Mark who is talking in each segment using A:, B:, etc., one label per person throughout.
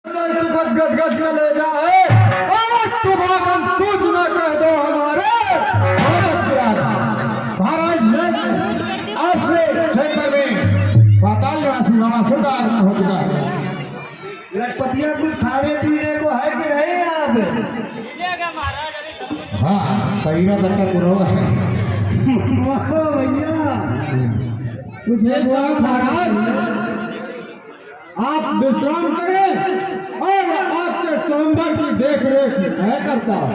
A: सुखद गदगद का ले जाए और शुभागम सूचना कह दो हमारे।
B: महाराज आपसे क्षेत्र में पाताल निवासी बाबा सुधा आरंभ हो चुका है।
A: लखपतिया कुछ खाने पीने को है कि नहीं यहाँ पे?
B: हाँ पहिरा दट्टा पूरा है
A: भैया कुछ महाराज आप विश्राम करें और आपके स्वयंवर की देख रेख मैं करता हूँ।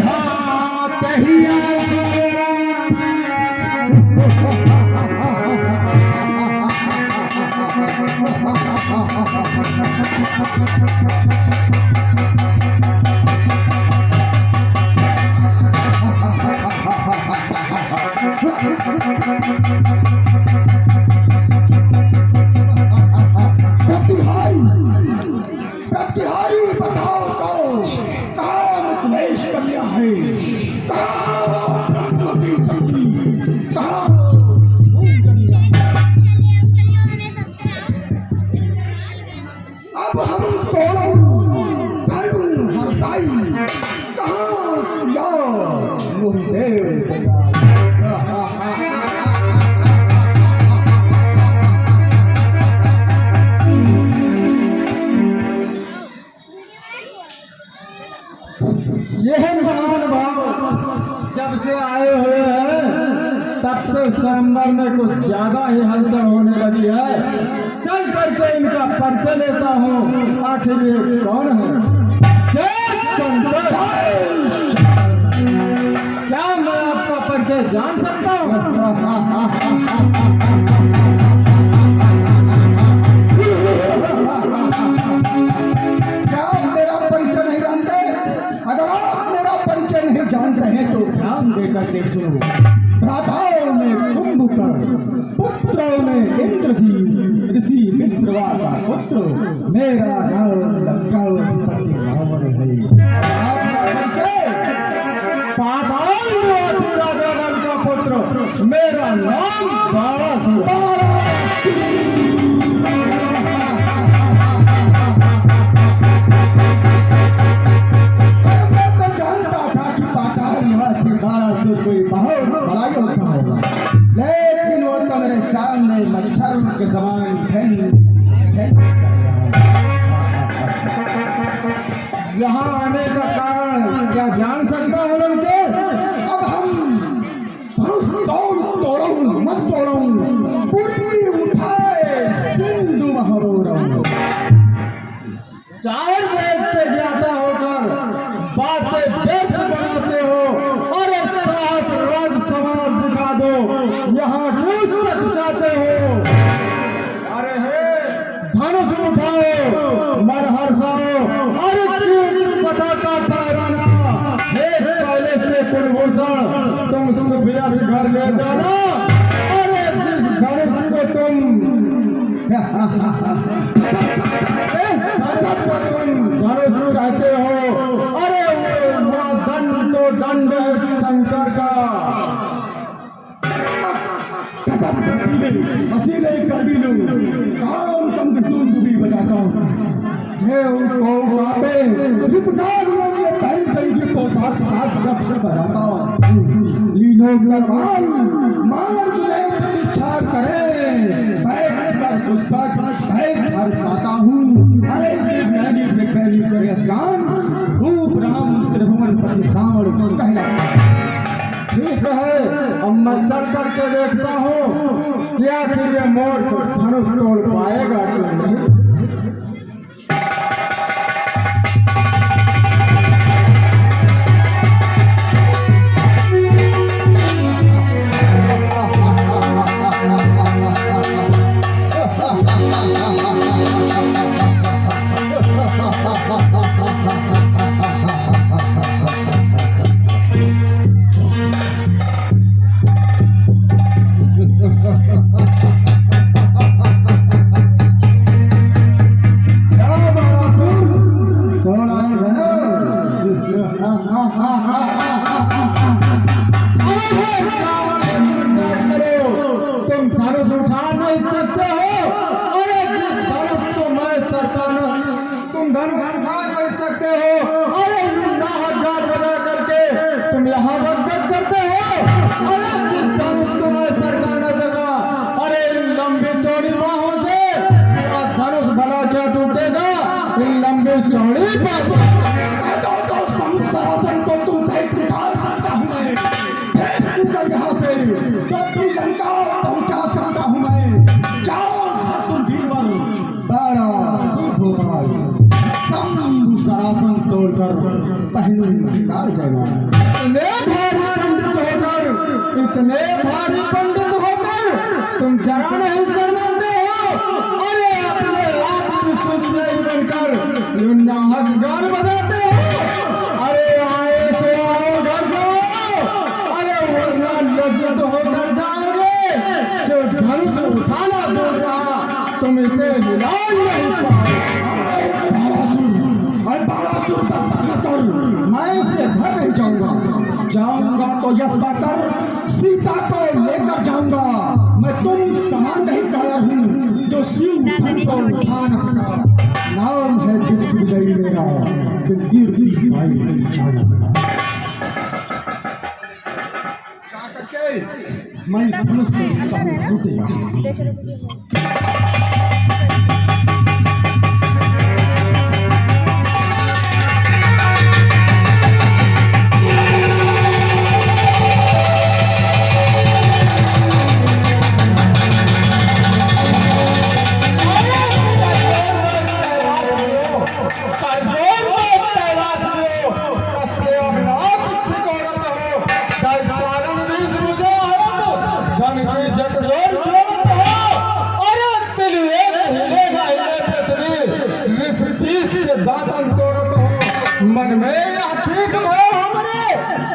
B: हाँ कहिया प्रतिहारी बताओ तो कहाँ क्लेश कन्या है, कहाँ ब्रह्मवती सखी, कहाँ अब हम तोड़ो धर्म हरसाई, कहाँ सिया मुहिदेव
A: यह महानुभाव जब से आए हुए हैं तब से स्वयंवर में कुछ ज्यादा ही हलचल होने लगी है। चल करके इनका परिचय लेता हूँ, आखिर ये कौन है? जय शंकर। क्या मैं आपका परिचय जान सकता हूँ?
B: जानते हैं तो ध्यान देकर के सुनो। भ्राताओं में कुंभकर्ण, पुत्रों में इंद्रजीत, ऋषि विश्रवासा पुत्र, मेरा नाम लंकापति रावण है। आपका परिचय?
A: पाताल निवासी राजा नल का पुत्र, मेरा नाम बाणासुर।
B: कोई बहुत बड़ा योद्धा होगा, लेकिन वो तो मेरे सामने मच्छर के समान
A: यहाँ आने का कारण क्या जान सकता हूँ उनके?
B: अब हम धनुष तोड़ूं मत तोड़ूं, पूरी उठाए सिंधु महारों।
A: चार वेद से ज्ञाता होकर बातें व्यर्थ बनाते हो और साहस राज समाज दिखा दो, यहाँ क्यों सच चाहते हो? अरे हे धनुष उठाओ, मन हर्षाओ, अरे क्यों पताका फहराना? हे पहले से कुलभूषण तुम सुफिया से घर ले जाना। अरे जिस धनुष को तुम धनुष कहते हो, अरे वो दंड तो दंड है शंकर का।
B: वसीले कर भी लूं, काम कम तुम भी बताता हूँ। ये उनको वापे रिपटार लोग ये टाइम कहीं पोशाक साथ जब से बताता हूँ। लीनो गरबान मार ले इच्छा करे, बैठ कर पुष्पक बैठ कर साता हूँ। अरे ज्ञानी विज्ञानी करे स्नान, रूप राम त्रिभुवन पति रावण कहला।
A: ठीक है, अब मैं चल करके देखता हूँ कि आखिर ये मूर्ख धनुष तोड़ पाएगा कि नहीं। चौड़ी बाहों से तेरा धनुष भला क्या टूटेगा इन लंबी चौड़ी बाहों।
B: तो सरासन को तुम देख निकाल सकता हूँ मैं, भेज दूंगा यहाँ से तो अपनी लंका पहुँचा सकता हूँ मैं। जाओ तुम बीरबल, बड़ा सुख होगा, सब सरासन तोड़कर पहले निकाल जाएगा।
A: इतने भारी पंडित होकर तुम जरा नहीं शर्माते हो। अरे अपने आप की सोचने बनकर नाहक गान बजाते हो। अरे आए से आओ घर जाओ, अरे वरना लज्जित होकर जाओगे। सिर्फ धनुष उठाना दूर रहा, तुम इसे हिला नहीं पाओगे।
B: मैं इससे घर नहीं जाऊंगा तो यश पाकर सीता को लेकर जाऊंगा। मैं तुम समान नहीं कायर हूँ जो शिव को उठा न सका। नाम है विश्व विजयी मेरा, गिर भाई उठा न सका। मैं धनुष को टूटेगा। मन में यह ठीक भयो हमरे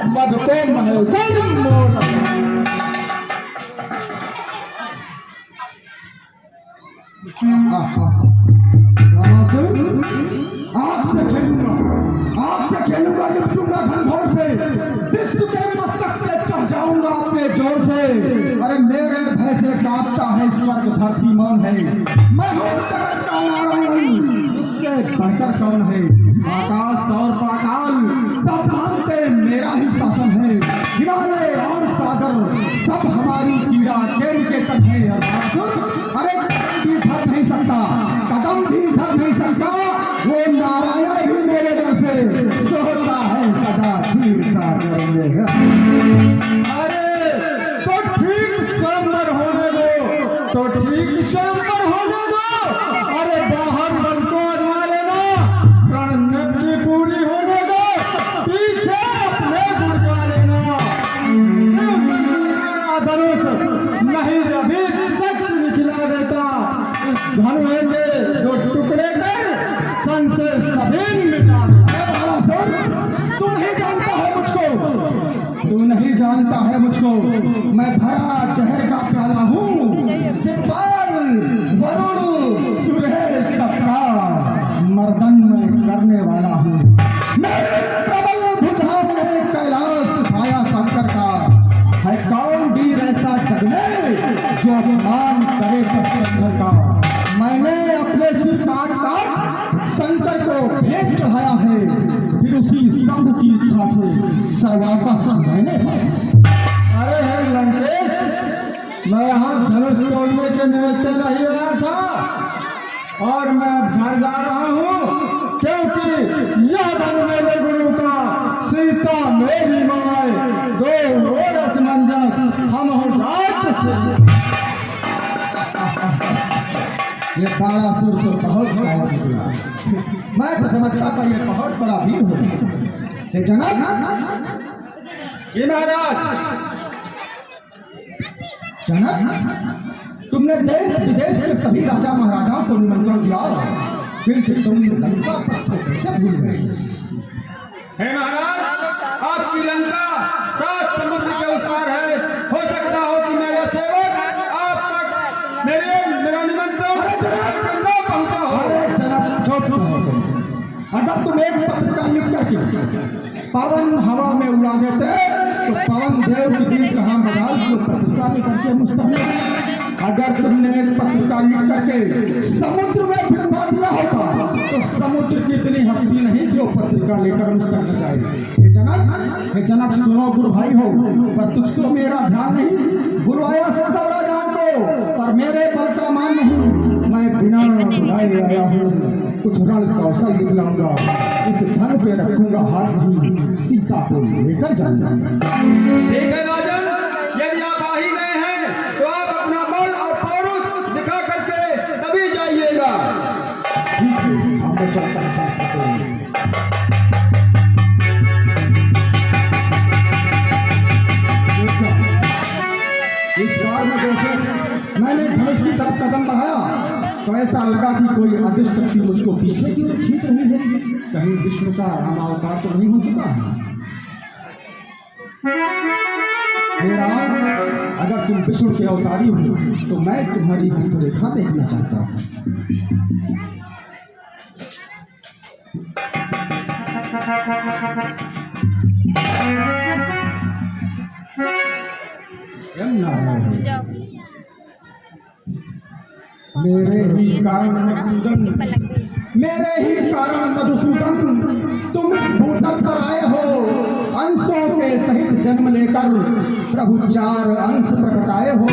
B: मद को महसन मोर। आग से खेलूंगा निपटूंगा घनघोर से, विष्णु के मस्तक पे चढ़ जाऊंगा अपने जोर से। अरे मेरे भय से कांपता है स्वर्ग धरती मान है, मैं हूँ जगत का नारायण, उससे बढ़कर कौन है। आकाश और पाताल सब मानते मेरा ही शासन है, हिमालय और सागर सब हमारी पीड़ा केल के तट है। अरे कदम भी धर नहीं सकता, कदम भी धर नहीं सकता, वो नारायण भी मेरे डर से सोता है सदा क्षीर सागर में।
A: अरे तो ठीक सांबर होने दो, तो ठीक सांबर होने दो। अरे बाहर बन को आजमा लेना, रणनीति पूरी होने दो, पीछे अपने गुड़ का लेना। धनुष नहीं अभी सख्त निकला देता, धनुष के दो टुकड़े कर संशय सभी मिटा।
B: तू नहीं जानता है मुझको, तू नहीं जानता है मुझको, मैं भरा जहर का प्याला हूँ, चित्पाल वरुण सुरेश सत्रा मर्दन में करने वाला हूँ। मेरे प्रबल भुजाओं ने कैलाश उठाया शंकर का, है कौन वीर ऐसा जग में जो अपमान करे दशरथ का। मैंने अपने सिर काट शंकर को भेंट चढ़ाया है, फिर उसी शंभु की इच्छा से सर्वापस मैंने पाया।
A: अरे हे लंकेश, मैं यहाँ धनुष तोड़ने के निमित्त नहीं आया था और मैं घर जा रहा हूँ, क्योंकि यह धन मेरे गुरु का, सीता मेरी माए, दो रस मंजस हम हो रात से।
B: ये बाणासुर तो बहुत बड़ा निकला, मैं तो समझता था ये बहुत बड़ा वीर होगा। ये जनक
A: जी महाराज,
B: जनक तुमने देश विदेश के सभी राजा महाराजाओं को निमंत्रण दिया, फिर तुम लंका कैसे भूल गए।
A: हे महाराज, आपकी लंका 7 समुद्र के उस पार है, हो सकता हो कि मेरे सेवक आप तक मेरा निमंत्रण न पहुंचा हो।
B: अरे जनक चुप रहो तुम, अगर तुम एक पत्रिका लिख करके पवन हवा में उड़ा देते तो पवन देव की दी कहाँ बदल को पत्रिका में करके मुस्तफा। अगर तुमने एक पत्रिका लिख करके समुद्र में फिरमा दिया होता तो समुद्र की इतनी हस्ती नहीं जो पत्रिका लेकर मुस्तफा जाएगी। हे जनक सुनो गुरु भाई हो, पर तुझको मेरा ध्यान नहीं, बुलवाया सब राजाओं को पर मेरे बल का मान मैं आया हूँ कुछ रण कौशल दिखलाऊंगा, इस धन पे रखूंगा हाथ भी, सीता को लेकर जाऊंगा।
A: ठीक है राजन, यदि आप आ ही गए हैं तो आप अपना बल और पौरुष दिखा करके तभी जाइएगा।
B: ठीक है, अब मैं चलता हूँ। इस बार में जैसे मैंने धनुष की तरफ कदम बढ़ाया तो ऐसा लगा कि कोई अदृश्य शक्ति मुझको पीछे की ओर खींच रही है। कहीं विष्णु का रामावतार तो नहीं हो चुका है? हे राम, अगर तुम विष्णु के अवतारी हो तो मैं तुम्हारी हस्तरेखा देखना चाहता हूँ। मेरे ही कारण मधुसूदन तुम इस भूतल पर आए हो, अंशों के सहित जन्म लेकर प्रभु 4 अंश प्रकटाए हो।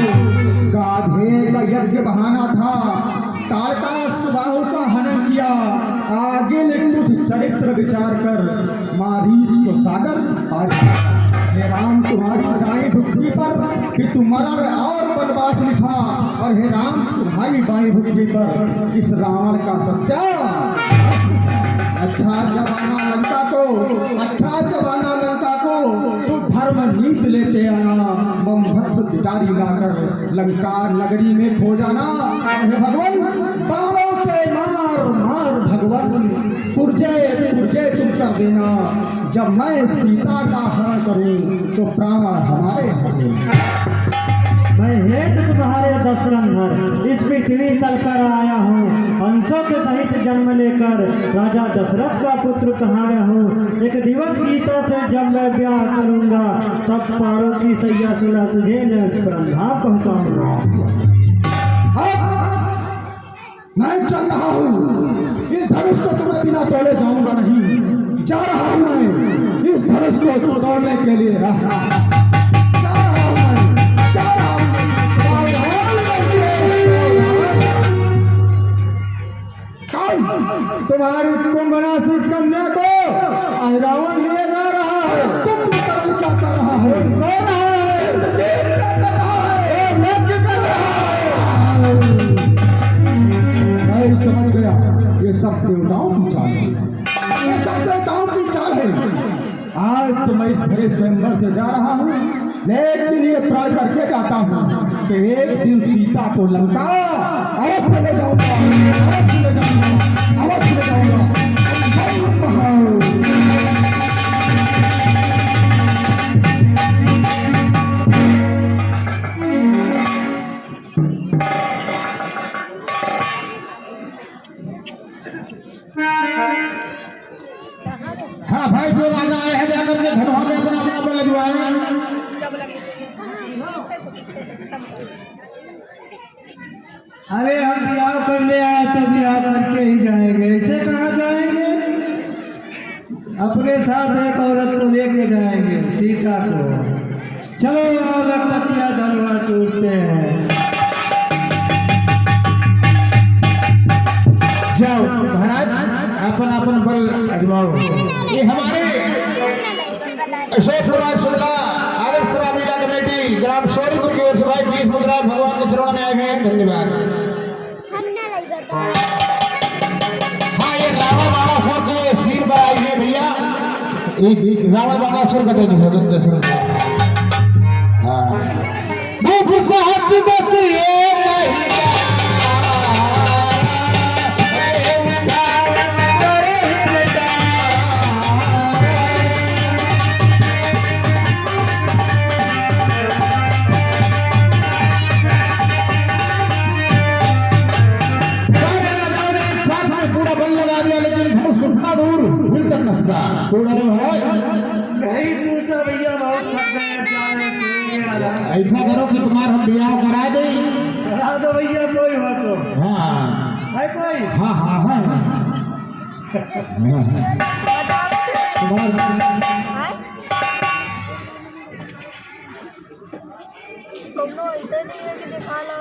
B: गाधे का यज्ञ बहाना था, ताड़का सुबाहु का हनन किया, आगे ने कुछ चरित्र विचार कर मारीच को सागर पार किया। हे राम, तुम्हारी दाएं भुक्ति पर पितु मरण और वनवास लिखा, और हे राम तुम्हारी बाएं भुक्ति पर इस रावण का सत्या। अच्छा जमाना लंका को, अच्छा जमाना लंका को, तू धर्म नीत लेते आना, बम भक्त पिटारी लाकर लंका नगरी में खो जाना। हे भगवान, बाणों से मार मार भगवान, पुरजय तुम कर देना। जब मैं सीता का हरण करूं तो प्राण हमारे होंगे।
C: मैं हेत तुम्हारे दशरंधर इस पृथ्वी तल पर आया हूँ, अंशों के सहित जन्म लेकर राजा दशरथ का पुत्र कहाया हूँ। एक दिवस सीता से जब मैं ब्याह करूँगा तब पहाड़ों की सैया सुना तुझे परमधाम पहुँचाऊंगा।
B: मैं चल रहा हूँ, इस धनुष को तुम्हें बिना तोड़े जाऊंगा नहीं। जा रहा हूँ मैं, इस धनुष को तोड़ने के लिए तुम्हारी कुंभनाशी कन्या को रावण लिए जा रहा है। कुंभकर्ण क्या कर रहा है? सो रहा है, कर रहा है, यज्ञ कर रहा है। मैं समझ गया, ये सब देवताओं की चाल है, ये सब देवताओं की चाल है। आज तो मैं इस भरे स्वयंवर से जा रहा हूँ, लेकिन ये प्रण करके जाता हूँ कि एक दिन सीता को लंका अवश्य ले जाऊंगा, अवश्य ले जाऊंगा, अवश्य ले जाऊंगा। हाँ भाई, जो राजा आए हैं जाकर के धनवा में अपना अपना बल लगवाए।
C: अरे हम ब्याह करने आए तो ब्याह करके ही जाएंगे, ऐसे कहाँ जाएंगे? अपने साथ एक औरत को लेके जाएंगे, सीता को। चलो औरत तकिया धनवा टूटते हैं।
B: जाओ महाराज, अपन अपन बल अजमाओ। ये हमारे अशोक समाज सुनला आदर्श सेवा मेला कमेटी ग्राम शोरीपुर की ओर से भाई 20 मुद्रा भगवान के चरणों में आए हैं। धन्यवाद। हाँ, ये रावण बाणासुर के सिर पर आई है भैया, रावण बाणासुर का दशरथ। हाँ,
C: नहीं टूटा भैया, बहुत थक गए।
B: ऐसा करो कि तुम्हारा हम ब्याह करा दे।
C: करा दो भैया, कोई हो तो।
B: हाँ
C: है कोई?
B: हाँ हाँ हाँ,
D: इधर नहीं है कि दिखा ला,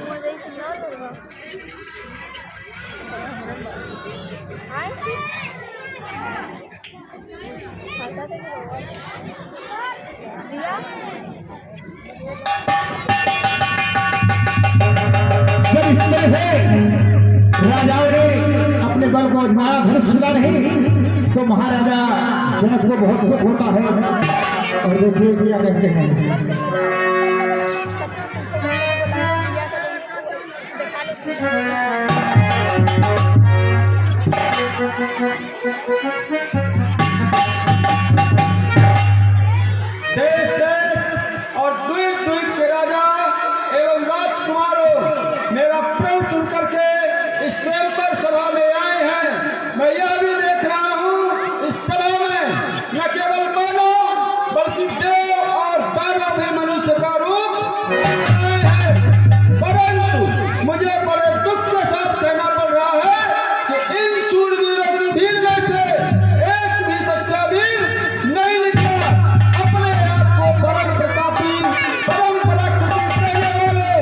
D: मजा ही सुनना होगा।
A: जब इस तरह से राजाओं ने अपने बल को आजमाया, धनुष चला नहीं, तो महाराजा जनक को बहुत दुख होता है। और देखिए क्या कहते हैं,
B: देश देश और द्वीप द्वीप के राजा एवं राजकुमारों मेरा प्रण सुन करके इस पर सभा में आए हैं। मैं यह भी देख रहा हूँ इस सभा में न केवल मानव बल्कि देव और दानव भी मनुष्य का रूप आए हैं। परंतु मुझे बड़े दुख के साथ कहना पड़ रहा है कि इन सूरवीरों की भीड़ में से एक भी सच्चा वीर नहीं निकला। अपने आप को परम प्रतापी परम पराक्रमी कहने वाले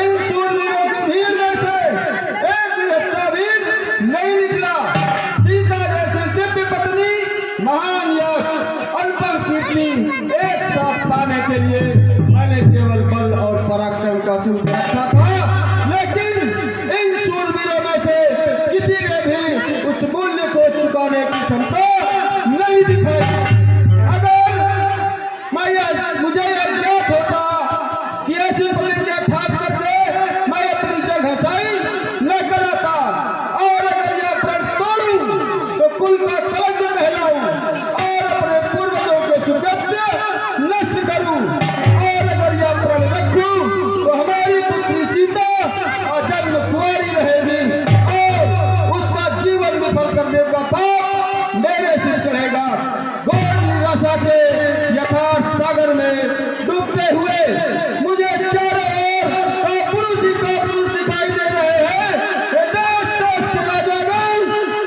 B: इन सूरवीरों की भीड़ में से एक भी सच्चा वीर नहीं निकला। सीता जैसी दिव्य पत्नी, महान यश, अनुपम कीर्ति एक साथ पाने के लिए मैंने केवल बल और पराक्रम का सूत्र रखा था, लेकिन इन सूरवीरों में से किसी ने भी उस मूल्य को चुकाने की क्षमता नहीं दिखाई। अगर मुझे यह ज्ञात होता कि ऐसी पुलिस ठाक करके मैं अपनी जगह सही न कराता, और अगर यह प्रण तोड़ूं तो कुल का कलंक कहलाऊं और अपने पूर्वजों के सुकृत्य नष्ट करूं, और अगर यह प्रण रखूं तो हमारी पुत्री सीता अजन्म कुंवारी रहेगी और उसका जीवन विफल करने का पाप मेरे सिर चढ़ेगा। घोर निराशा से यथार्थ सागर में डूबते हुए मुझे चारों ओर कापुरुष ही कापुरुष दिखाई दे रहे हैं। ये देश देश के राजागण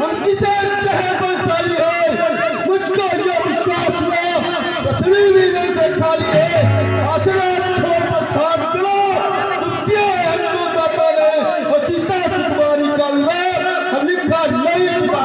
B: हम किसे कहे बलशाली है, मुझको यह विश्वास हुआ पृथ्वी भी नहीं से खाली है। आसरा छोड़ प्रस्थान करो, दुखिया अन्नदाता ने और सीता सुकुमारी का विवाह हम लिखा नहीं हुआ।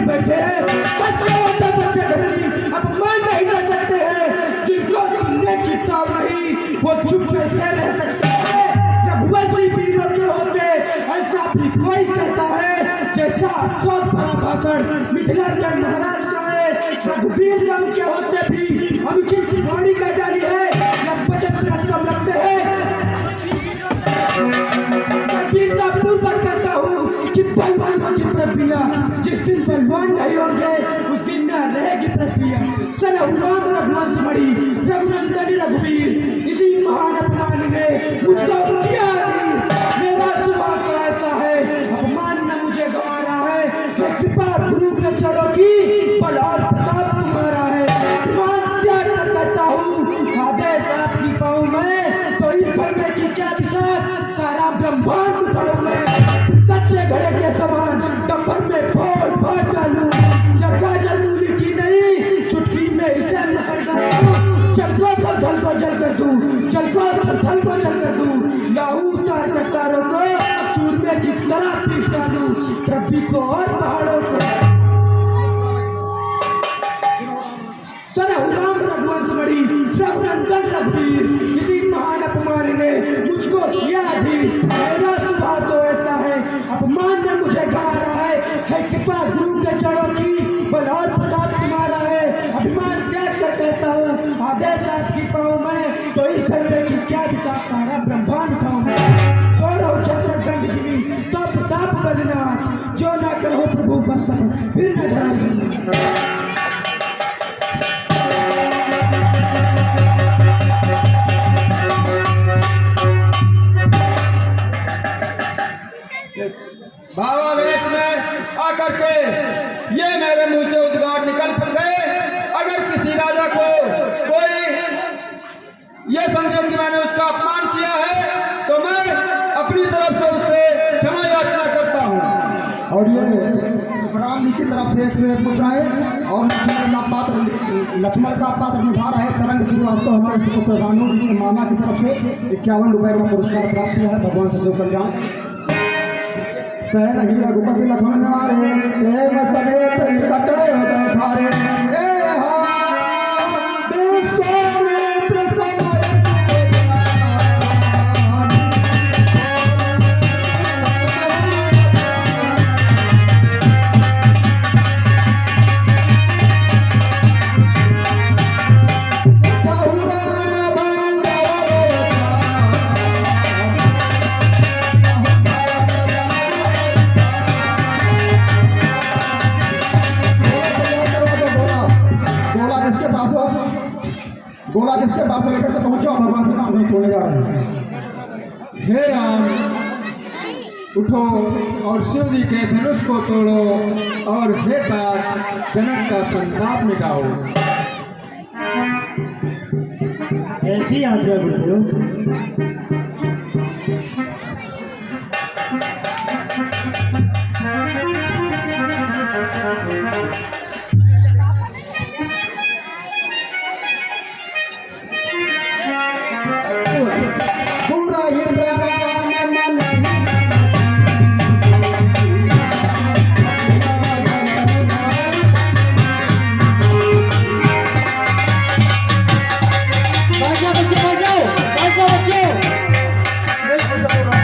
B: बैठे हैं सच्चे होते सच्चे धनी अपमान नहीं कर सकते हैं। जिनको सुनने की ताव नहीं वो चुप से रह सकते हैं। रघुवंशी वीरों के होते ऐसा भी कोई कहता है जैसा अफसोस भरा भाषण मिथिला के महाराज का है। रघुवीर राम के होते भी अनुचित चितवाणी का डाली है या बचत प्रस्ताव लगते हैं। वीरता पूर्वक कहता हूँ कि बलवान की प्रक्रिया जिस दिन बलवान नहीं होंगे उस दिन न रहेगी प्रक्रिया। सरहुराम रघुवंश मणि रघुनंदन रघुवीर इसी महान अपमान ने मुझको किया। मेरा स्वभाव तो ऐसा है अपमान न मुझे गंवा रहा है। कृपा गुरु के चढ़ो की बल और प्रताप तुम्हारा है। विमान त्याग कर करता हूँ आदेश आपकी पाऊँ मैं तो इस घर में की क्या विचार सारा ब्रह्मांड उठाऊं मैं। कच्चे घड़े के समान डंबर में फोड़ फोड़ डालूं। जगह जरूरी की नहीं चुटकी में इसे मसल कर दूं। चक्रों को धल को जल कर दूं, चक्रों को धल को जल कर दूं। लाहू उतार कर तारों को सूरमे की तरह पीट डालूं। पृथ्वी को और पहाड़ों को सरहुराम रघुवंश मणि रघुनंदन रघुवीर इसी महान अपमान ने मुझको किया अधीर। मेरा स्वभाव तो ऐसा है अपमान ने मुझे गंवा रहा है। कृपा गुरु के चरणों की बल और प्रताप तुम्हारा है। अभिमान त्याग कर कहता हूँ आदेश आपकी पाऊँ मैं तो इस धरती की क्या दिशा सारा ब्रह्मांड उठाऊं मैं। गौरव चंद्र दंड जीवी तो प्रताप बलिनाथ जो ना करो प्रभु का शपथ फिर न धरा। भावावेश में
A: आकर के ये मेरे मुंह से उद्गार निकल गए। अगर किसी राजा को कोई ये समझो कि मैंने उसका अपमान किया है तो मैं अपनी तरफ से उससे क्षमा याचना करता हूँ।
B: और ये राम जी की तरफ से 101 मुद्रा है और लक्ष्मण का पात्र निभा रहे तरंग श्रीवास्तव हमारे सुपुत्र रानू जी के मामा की तरफ से 51 रुपए का पुरस्कार प्राप्त किया है। भगवान से जो कल्याण सहन ही रघुपति लखन निवारे प्रेम समेत निकट बैठारे विश्वामित्र समय गोला जिसके पास लेकर के पहुंचो भगवान से काम नहीं छोड़ने जा रहे हैं।
A: हे राम उठो और शिव जी के धनुष को तोड़ो और हे तात जनक का संताप मिटाओ।
C: ऐसी आज्ञा गुरुदेव।
B: पूरा
C: बच्चों बच्चों बच्चों बच्चों